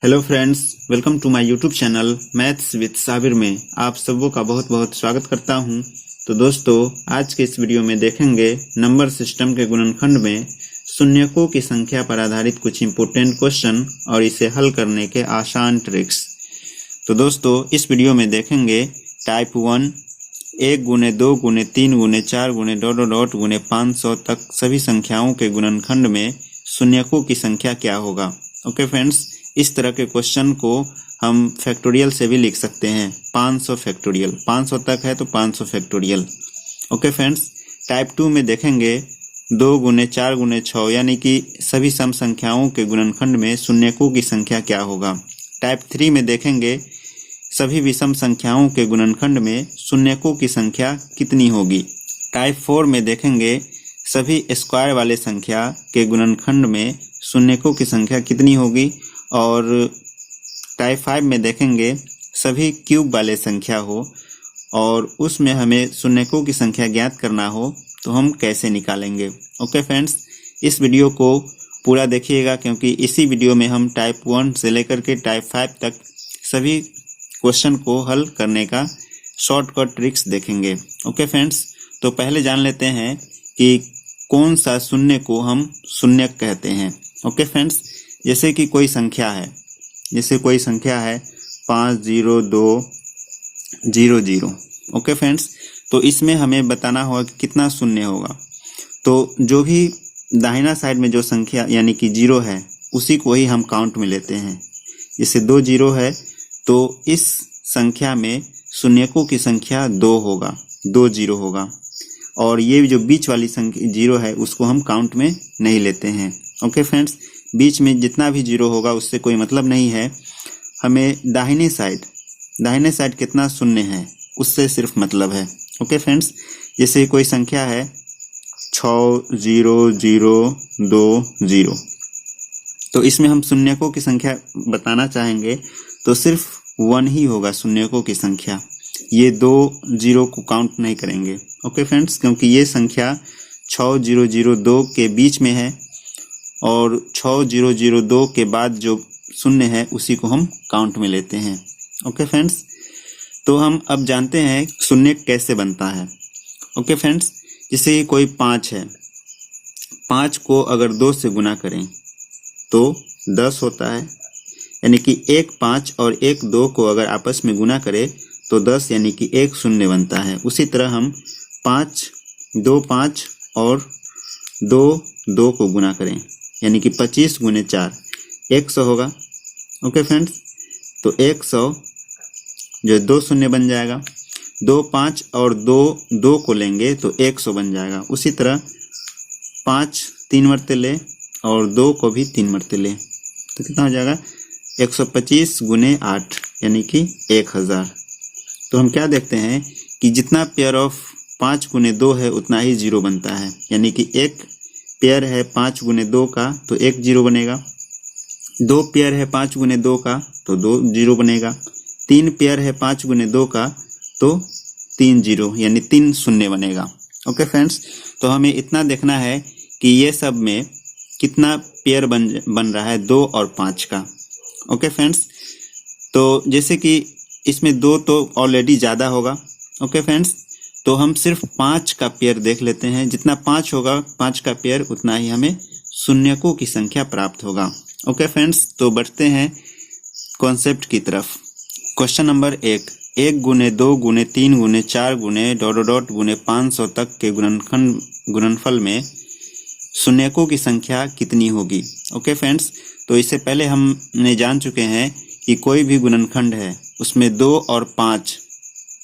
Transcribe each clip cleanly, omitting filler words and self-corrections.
Hello friends, welcome to my YouTube channel maths with Sabir में आप सबों का बहुत बहुत स्वागत करता हूं। तो दोस्तों, आज के इस वीडियो में देखेंगे नंबर सिस्टम के गुणनखंड में शून्यकों की संख्या पर आधारित कुछ इम्पोर्टेंट क्वेश्चन और इसे हल करने के आसान ट्रिक्स। तो दोस्तों, इस वीडियो में देखेंगे टाइप 1 1 गुने 2 गुने 3 गुने 4 गुने ... गुने 500 तक सभी संख्याओं के गुणनखंड में शून्यकों की संख्या क्या होगा। ओके फ्रेंड्स, इस तरह के क्वेश्चन को हम फैक्टोरियल से भी लिख सकते हैं। 500 फैक्टोरियल, 500 तक है तो 500 फैक्टोरियल। ओके फ्रेंड्स, टाइप 2 में देखेंगे 2 गुने 4 गुने 6 यानी कि सभी सम संख्याओं के गुणनखंड में शून्यकों की संख्या क्या होगा। टाइप 3 में देखेंगे सभी विषम संख्याओं के गुणनखंड में शून्यकों की संख्या कितनी होगी। टाइप 4 में देखेंगे सभी स्क्वायर वाले संख्या के गुणनखंड में शून्यकों की संख्या कितनी होगी। और टाइप 5 में देखेंगे सभी क्यूब वाले संख्या हो और उसमें हमें शून्यकों की संख्या ज्ञात करना हो तो हम कैसे निकालेंगे। ओके फ्रेंड्स, इस वीडियो को पूरा देखिएगा क्योंकि इसी वीडियो में हम टाइप 1 से लेकर के टाइप 5 तक सभी क्वेश्चन को हल करने का शॉर्टकट ट्रिक्स देखेंगे। ओके फ्रेंड्स, तो पहले जान लेते हैं कि कौन सा शून्य को हम शून्यक कहते हैं। ओके फ्रेंड्स, जैसे कि कोई संख्या है, 50200। ओके फ्रेंड्स, तो इसमें हमें बताना होगा कि कितना शून्य होगा। तो जो भी दाहिना साइड में जो संख्या यानी कि 0 है उसी को ही हम काउंट में लेते हैं। जैसे 2 0 है तो इस संख्या में शून्यकों की संख्या 2 होगा, 2 0 होगा। और ये जो बीच वाली संख्या 0 है उसको हम काउंट में नहीं लेते हैं। ओके फ्रेंड्स, बीच में जितना भी 0 होगा उससे कोई मतलब नहीं है। हमें दाहिने साइड कितना शून्य है उससे सिर्फ मतलब है। ओके फ्रेंड्स, जैसे कोई संख्या है 60020, तो इसमें हम शून्यकों की संख्या बताना चाहेंगे तो सिर्फ 1 ही होगा शून्यकों की संख्या। ये 2 0 को काउंट नहीं करेंगे। ओके फ्रेंड्स, क्योंकि ये संख्या 6002 के बीच में है और 6002 के बाद जो शून्य है उसी को हम काउंट में लेते हैं। ओके फ्रेंड्स, तो हम अब जानते हैं शून्य कैसे बनता है। ओके फ्रेंड्स, जैसे कोई 5 है, 5 को अगर 2 से गुना करें तो 10 होता है, यानी कि 1 5 और 1 2 को अगर आपस में गुना करें तो 10 यानी कि 1 शून्य बनता है। उसी तरह हम 5 2 5 और 2 2 को गुना करें यानी कि 25 गुने 4 100 होगा। ओके फ्रेंड्स, तो 100 जो 2 शून्य बन जाएगा। 2 5 और 2 2 को लेंगे तो 100 बन जाएगा। उसी तरह 5 3 मरते ले और 2 को भी 3 मरते ले तो कितना हो जाएगा 125 गुने 8 यानी कि 1000। तो हम क्या देखते हैं कि जितना पेयर ऑफ 5 गुने 2 है उतना ही 0 बनता है, यानी कि एक पेयर है 5 गुने 2 का तो 1 0 बनेगा। 2 पेयर है 5 गुने 2 का तो 2 0 बनेगा। 3 पेयर है 5 गुने 2 का तो 3 0 यानी 3 शून्य बनेगा। ओके फ्रेंड्स, तो हमें इतना देखना है कि ये सब में कितना पेयर बन रहा है 2 और 5 का। ओके फ्रेंड्स, तो जैसे कि इसमें 2 तो ऑलरेडी ज़्यादा होगा। ओके फ्रेंड्स, तो हम सिर्फ 5 का पेयर देख लेते हैं। जितना 5 होगा 5 का पेयर उतना ही हमें शून्यकों की संख्या प्राप्त होगा। ओके फ्रेंड्स, तो बढ़ते हैं कॉन्सेप्ट की तरफ। क्वेश्चन नंबर 1 गुने 2 गुने 3 गुने 4 गुने ... गुने 500 तक के गुणनफल में शून्यकों की संख्या कितनी होगी। ओके फ्रेंड्स, तो इससे पहले हमने जान चुके हैं कि कोई भी गुणनखंड है उसमें 2 और 5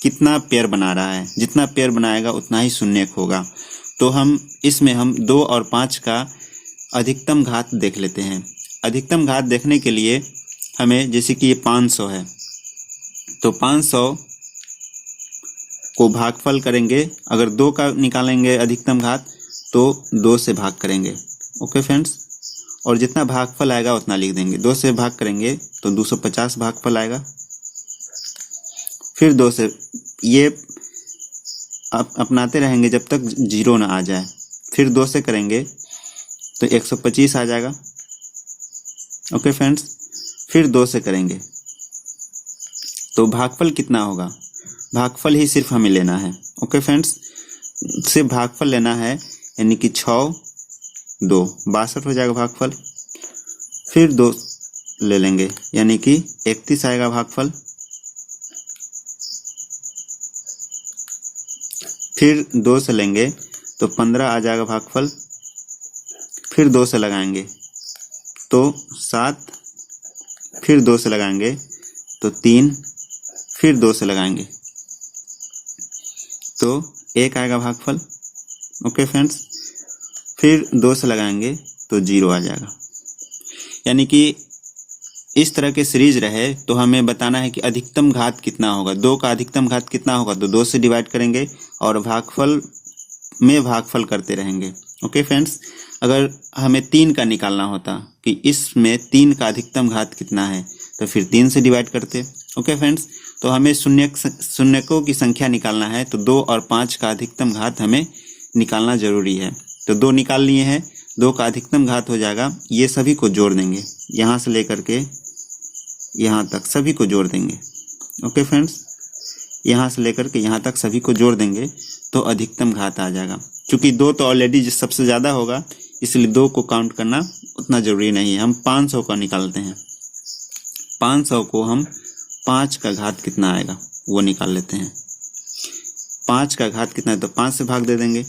कितना पेयर बना रहा है, जितना पेयर बनाएगा उतना ही शून्यक होगा। तो हम इसमें 2 और 5 का अधिकतम घात देख लेते हैं। अधिकतम घात देखने के लिए हमें, जैसे कि ये 500 है तो 500 को भागफल करेंगे। अगर 2 का निकालेंगे अधिकतम घात तो 2 से भाग करेंगे। ओके फ्रेंड्स, और जितना भागफल आएगा उतना लिख देंगे। 2 से भाग करेंगे तो 250 भागफल आएगा। फिर 2 से ये अपनाते रहेंगे जब तक 0 ना आ जाए। फिर 2 से करेंगे तो 125 आ जाएगा। ओके फ्रेंड्स, फिर 2 से करेंगे तो भागफल कितना होगा, भागफल ही सिर्फ हमें लेना है। ओके फ्रेंड्स, सिर्फ भागफल लेना है, यानी कि 6 2 62 हो जाएगा भागफल। फिर 2 ले लेंगे यानी कि 31 आएगा भागफल। फिर 2 से लेंगे तो 15 आ जाएगा भागफल। फिर 2 से लगाएंगे तो 7, फिर 2 से लगाएंगे तो 3, फिर 2 से लगाएंगे तो 1 आएगा भागफल। ओके फ्रेंड्स, फिर 2 से लगाएंगे तो 0 आ जाएगा। यानी कि इस तरह के सीरीज रहे तो हमें बताना है कि अधिकतम घात कितना होगा। 2 का अधिकतम घात कितना होगा तो 2 से डिवाइड करेंगे और भागफल में भागफल करते रहेंगे। ओके फ्रेंड्स, अगर हमें 3 का निकालना होता कि इसमें 3 का अधिकतम घात कितना है तो फिर 3 से डिवाइड करते। ओके फ्रेंड्स, तो हमें शून्यकों की संख्या निकालना है तो 2 और 5 का अधिकतम घात हमें निकालना जरूरी है। तो 2 निकाल लिए हैं, 2 का अधिकतम घात हो जाएगा, ये सभी को जोड़ देंगे, यहाँ से लेकर के यहाँ तक सभी को जोड़ देंगे। ओके फ्रेंड्स, यहाँ से लेकर के यहाँ तक सभी को जोड़ देंगे तो अधिकतम घात आ जाएगा। क्योंकि 2 तो ऑलरेडी सबसे ज़्यादा होगा, इसलिए 2 को काउंट करना उतना ज़रूरी नहीं है। हम 500 का निकालते हैं। 500 को हम 5 का घात कितना आएगा वो निकाल लेते हैं। 5 का घात कितना है तो 5 से भाग दे देंगे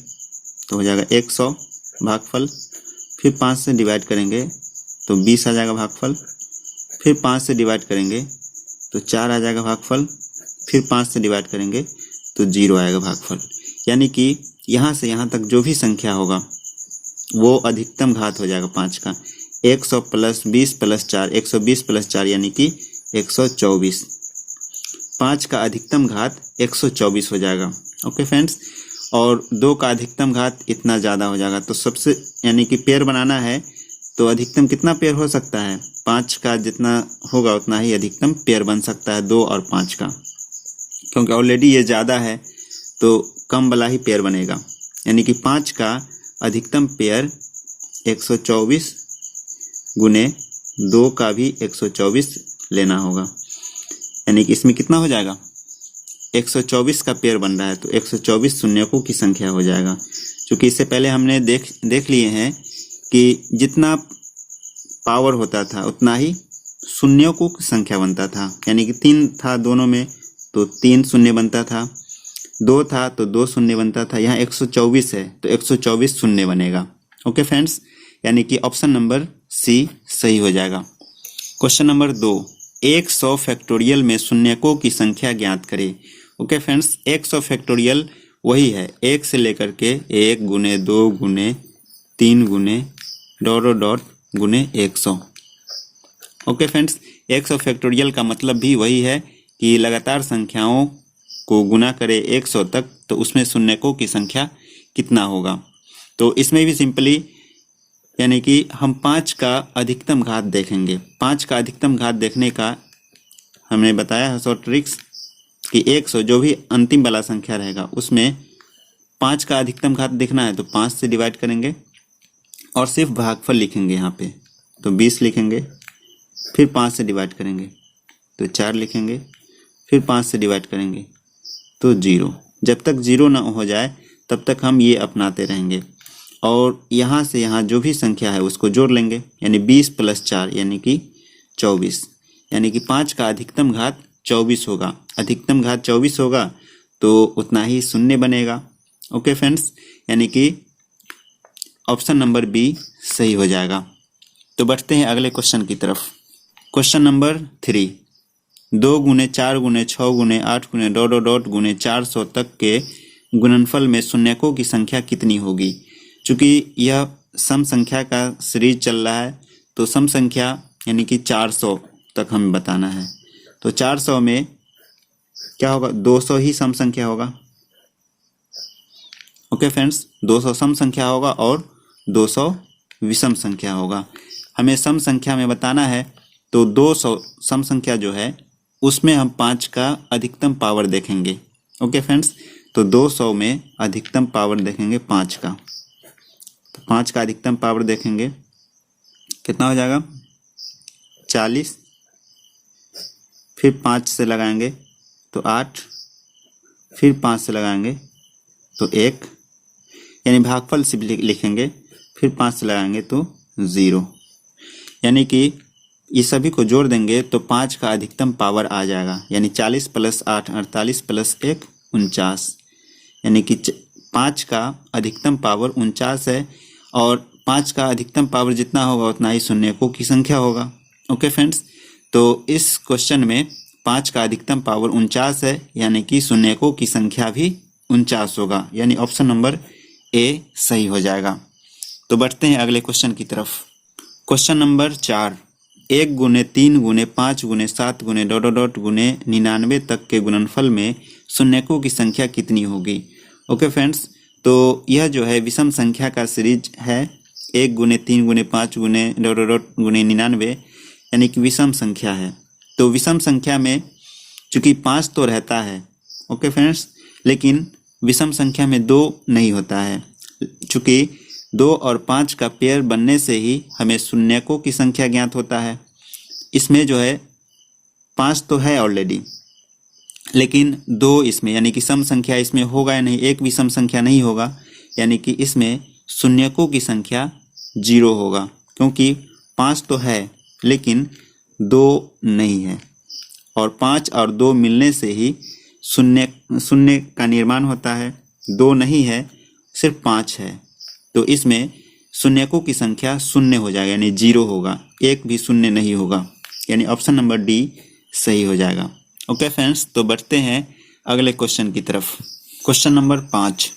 तो हो जाएगा 100 भागफल। फिर 5 से डिवाइड करेंगे तो 20 आ जाएगा भागफल। फिर 5 से डिवाइड करेंगे तो 4 आ जाएगा भागफल। फिर 5 से डिवाइड करेंगे तो 0 आएगा भागफल। यानी कि यहाँ से यहाँ तक जो भी संख्या होगा वो अधिकतम घात हो जाएगा 5 का। 100 प्लस 20 प्लस 4, 120 प्लस 4 यानी कि 124। 5 का अधिकतम घात 124 हो जाएगा। ओके फ्रेंड्स, और 2 का अधिकतम घात इतना ज़्यादा हो जाएगा। तो सबसे यानी कि पेयर बनाना है तो अधिकतम कितना पेयर हो सकता है, 5 का जितना होगा उतना ही अधिकतम पेयर बन सकता है 2 और 5 का। क्योंकि ऑलरेडी ये ज़्यादा है तो कम वाला ही पेयर बनेगा। यानी कि 5 का अधिकतम पेयर 124 गुने 2 का भी 124 लेना होगा। यानी कि इसमें कितना हो जाएगा, 124 का पेयर बन रहा है तो 124 शून्यकों की संख्या हो जाएगा। क्योंकि इससे पहले हमने देख लिए हैं कि जितना पावर होता था उतना ही शून्यकों की संख्या बनता था। यानी कि 3 था दोनों में तो 3 शून्य बनता था, 2 था तो 2 शून्य बनता था। यहाँ 124 है तो 124 शून्य बनेगा। ओके फ्रेंड्स, यानी कि ऑप्शन नंबर सी सही हो जाएगा। क्वेश्चन नंबर 2, 100 फैक्टोरियल में शून्यकों की संख्या ज्ञात करें। ओके फ्रेंड्स, 100 फैक्टोरियल वही है 1 से लेकर के 1 गुने 2 गुने 3 गुने डॉट गुने 100। ओके फ्रेंड्स, 100 फैक्टोरियल का मतलब भी वही है कि लगातार संख्याओं को गुना करें 100 तक तो उसमें शून्यकों की संख्या कितना होगा। तो इसमें भी सिंपली यानी कि हम 5 का अधिकतम घात देखेंगे। 5 का अधिकतम घात देखने का हमने बताया है शॉर्ट ट्रिक्स कि 100 जो भी अंतिम वाला संख्या रहेगा उसमें 5 का अधिकतम घात देखना है तो 5 से डिवाइड करेंगे और सिर्फ भागफल लिखेंगे। यहाँ पे तो 20 लिखेंगे, फिर 5 से डिवाइड करेंगे तो 4 लिखेंगे, फिर 5 से डिवाइड करेंगे तो 0। जब तक 0 ना हो जाए तब तक हम ये अपनाते रहेंगे और यहाँ से यहाँ जो भी संख्या है उसको जोड़ लेंगे। यानी 20 प्लस 4 यानी कि 24। यानी कि 5 का अधिकतम घात 24 होगा। अधिकतम घात 24 होगा तो उतना ही शून्य बनेगा। ओके फ्रेंड्स, यानी कि ऑप्शन नंबर बी सही हो जाएगा। तो बढ़ते हैं अगले क्वेश्चन की तरफ। क्वेश्चन नंबर 3, 2 गुने 4 गुने 6 गुने 8 गुने डॉट गुने 400 तक के गुणनफल में शून्यकों की संख्या कितनी होगी। चूँकि यह सम संख्या का सीरीज चल रहा है तो सम संख्या यानी कि 400 तक हमें बताना है। तो 400 में क्या होगा, 200 ही सम संख्या होगा। ओके फ्रेंड्स, 200 सम संख्या होगा और 200 विषम संख्या होगा। हमें सम संख्या में बताना है तो 200 सम संख्या जो है उसमें हम 5 का अधिकतम पावर देखेंगे। ओके फ्रेंड्स, तो 200 में अधिकतम पावर देखेंगे 5 का। तो 5 का अधिकतम पावर देखेंगे कितना हो जाएगा, 40 फिर 5 से लगाएंगे तो 8, फिर 5 से लगाएंगे तो 1, यानी भागफल सिर्फ लिखेंगे, फिर 5 से लगाएंगे तो 0, यानी कि ये सभी को जोड़ देंगे तो 5 का अधिकतम पावर आ जाएगा, यानी 40 + 8 48 + 1 49, यानी कि 5 का अधिकतम पावर 49 है, और 5 का अधिकतम पावर जितना होगा उतना ही शून्यकों की संख्या होगा। ओके फ्रेंड्स, तो इस क्वेश्चन में 5 का अधिकतम पावर 49 है, यानी कि शून्यकों की संख्या भी 49 होगा, यानी ऑप्शन नंबर ए सही हो जाएगा। तो बढ़ते हैं अगले क्वेश्चन की तरफ। क्वेश्चन नंबर 4, 1 × 3 × 5 × 7 × ... 99 तक के गुणनफल में शून्यकों की संख्या कितनी होगी। ओके फ्रेंड्स, तो यह जो है विषम संख्या का सीरीज है, 1 × 3 × 5 × ... 99, यानी कि विषम संख्या है। तो विषम संख्या में चूंकि 5 तो रहता है, ओके फ्रेंड्स, लेकिन विषम संख्या में 2 नहीं होता है। चूंकि 2 और 5 का पेयर बनने से ही हमें शून्यकों की संख्या ज्ञात होता है। इसमें जो है 5 तो है ऑलरेडी, लेकिन 2 इसमें, यानी कि सम संख्या इसमें होगा या नहीं, एक भी सम संख्या नहीं होगा, यानी कि इसमें शून्यकों की संख्या 0 होगा, क्योंकि 5 तो है लेकिन 2 नहीं है, और 5 और 2 मिलने से ही शून्य का निर्माण होता है। 2 नहीं है, सिर्फ 5 है, तो इसमें शून्यकों की संख्या 0 हो जाएगा, यानी 0 होगा, एक भी शून्य नहीं होगा, यानी ऑप्शन नंबर डी सही हो जाएगा। ओके फ्रेंड्स, तो बढ़ते हैं अगले क्वेश्चन की तरफ। क्वेश्चन नंबर 5,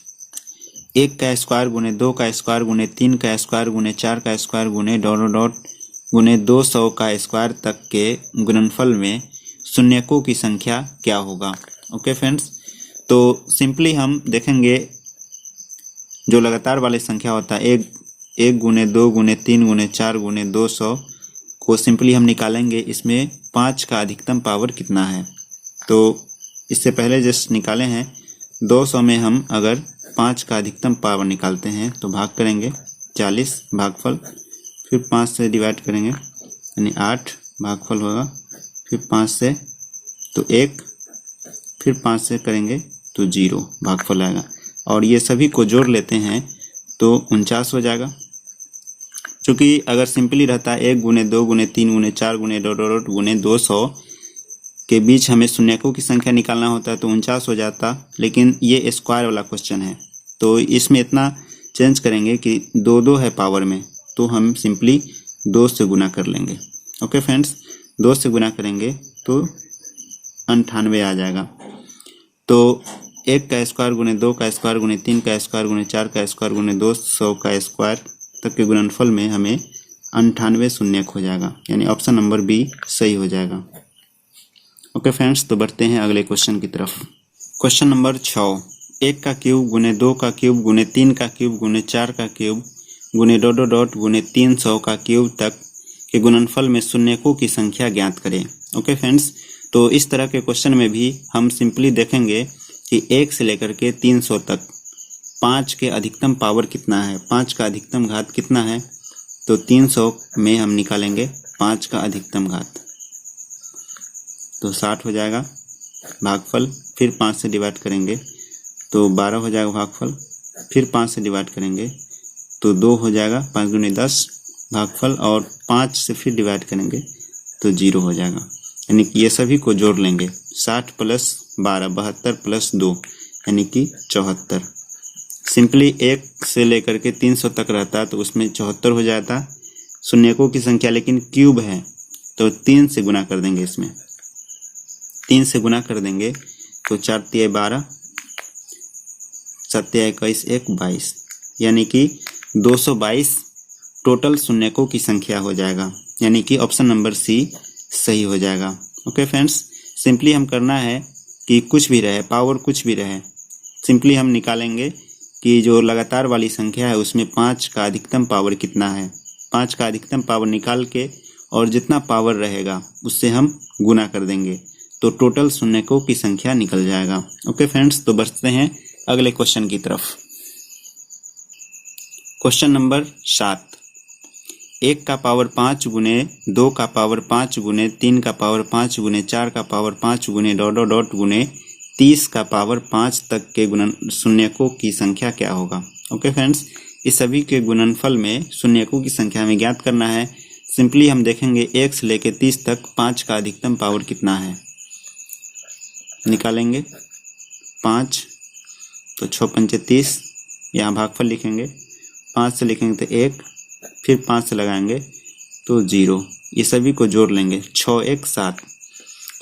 1 का स्क्वायर × 2 का स्क्वायर × 3 का स्क्वायर × 4 का स्क्वायर × ... 200 का स्क्वायर तक के गुणनफल में शून्यकों की संख्या क्या होगा। ओके फ्रेंड्स, तो सिंपली हम देखेंगे जो लगातार वाली संख्या होता है 1 × 2 × 3 × 4 × 200 को सिंपली हम निकालेंगे। इसमें 5 का अधिकतम पावर कितना है, तो इससे पहले जस्ट निकाले हैं। 200 में हम अगर 5 का अधिकतम पावर निकालते हैं तो भाग करेंगे 40, भागफल, फिर 5 से डिवाइड करेंगे, यानी 8 भागफल होगा, फिर 5 से तो 1, फिर 5 से करेंगे तो 0 भागफल आएगा, और ये सभी को जोड़ लेते हैं तो 49 हो जाएगा। क्योंकि अगर सिंपली रहता 1 × 2 × 3 × 4 × ... 200 के बीच हमें शून्यकों की संख्या निकालना होता है तो 49 हो जाता, लेकिन ये स्क्वायर वाला क्वेश्चन है, तो इसमें इतना चेंज करेंगे कि 2 है पावर में, तो हम सिंपली 2 से गुना कर लेंगे। ओके फ्रेंड्स, 2 से गुना करेंगे तो 98 आ जाएगा। तो 1 का स्क्वायर × 2 का स्क्वायर × 3 का स्क्वायर × 4 का स्क्वायर × 200 का स्क्वायर तक के गुणनफल में हमें 98 शून्यक हो जाएगा, यानी ऑप्शन नंबर बी सही हो जाएगा। ओके फ्रेंड्स, तो बढ़ते हैं अगले क्वेश्चन की तरफ। क्वेश्चन नंबर 6, 1 का क्यूब × 2 का क्यूब × 3 का क्यूब × 4 का क्यूब × ... 300 का क्यूब तक के गुणनफल में शून्यकों की संख्या ज्ञात करें। ओके फ्रेंड्स, तो इस तरह के क्वेश्चन में भी हम सिंपली देखेंगे कि 1 से लेकर के 300 तक 5 के अधिकतम पावर कितना है, 5 का अधिकतम घात कितना है, तो 300 में हम निकालेंगे 5 का अधिकतम घात, तो 60 हो जाएगा भागफल, फिर 5 से डिवाइड करेंगे तो 12 हो जाएगा भागफल, फिर 5 से डिवाइड करेंगे तो 2 हो जाएगा, 5 × 10 भागफल, और 5 से फिर डिवाइड करेंगे तो 0 हो जाएगा, यानी कि ये सभी को जोड़ लेंगे। 60 + 12 72 + 2 यानी कि 74। सिंपली 1 से लेकर के 300 तक रहता तो उसमें 74 हो जाता शून्यकों की संख्या, लेकिन क्यूब है तो 3 से गुना कर देंगे। इसमें 3 से गुना कर देंगे तो 4 × 3 = 12, 7 × 21 1 22, यानी कि 222 टोटल शून्यकों की संख्या हो जाएगा, यानी कि ऑप्शन नंबर सी सही हो जाएगा। ओके फ्रेंड्स, सिंपली हम करना है कि कुछ भी रहे, पावर कुछ भी रहे, सिंपली हम निकालेंगे कि जो लगातार वाली संख्या है उसमें 5 का अधिकतम पावर कितना है। 5 का अधिकतम पावर निकाल के और जितना पावर रहेगा उससे हम गुना कर देंगे तो टोटल शून्यकों की संख्या निकल जाएगा। ओके फ्रेंड्स, तो बढ़ते हैं अगले क्वेश्चन की तरफ। क्वेश्चन नंबर 7, 1 का पावर 5 गुने 2 का पावर 5 गुने 3 का पावर 5 गुने 4 का पावर 5 गुने डॉट डॉट डॉट गुने 30 का पावर 5 तक के शून्यकों की संख्या क्या होगा। ओके फ्रेंड्स, इस सभी के गुणनफल में शून्यकों की संख्या हमें ज्ञात करना है। सिंपली हम देखेंगे 1 से लेकर 30 तक 5 का अधिकतम पावर कितना है, निकालेंगे 5 तो 6 पंचे 30, यहाँ भागफल लिखेंगे, 5 से लिखेंगे तो 1, फिर 5 से लगाएंगे तो 0, ये सभी को जोड़ लेंगे 6 1 7,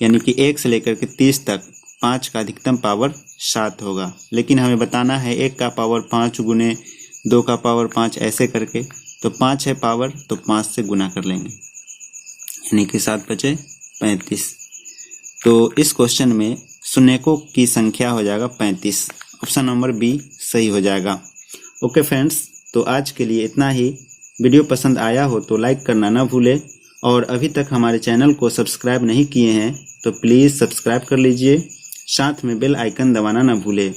यानी कि 1 से लेकर के 30 तक 5 का अधिकतम पावर 7 होगा। लेकिन हमें बताना है 1 का पावर 5 गुने 2 का पावर 5 ऐसे करके, तो 5 है पावर तो 5 से गुना कर लेंगे, यानी कि 7 बचे 35। तो इस क्वेश्चन में शून्यकों की संख्या हो जाएगा 35। ऑप्शन नंबर बी सही हो जाएगा। ओके फ्रेंड्स, तो आज के लिए इतना ही। वीडियो पसंद आया हो तो लाइक करना ना भूलें, और अभी तक हमारे चैनल को सब्सक्राइब नहीं किए हैं तो प्लीज़ सब्सक्राइब कर लीजिए, साथ में बेल आइकन दबाना ना भूलें।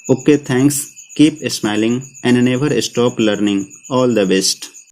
Okay, thanks, keep smiling and never stop learning. All the best.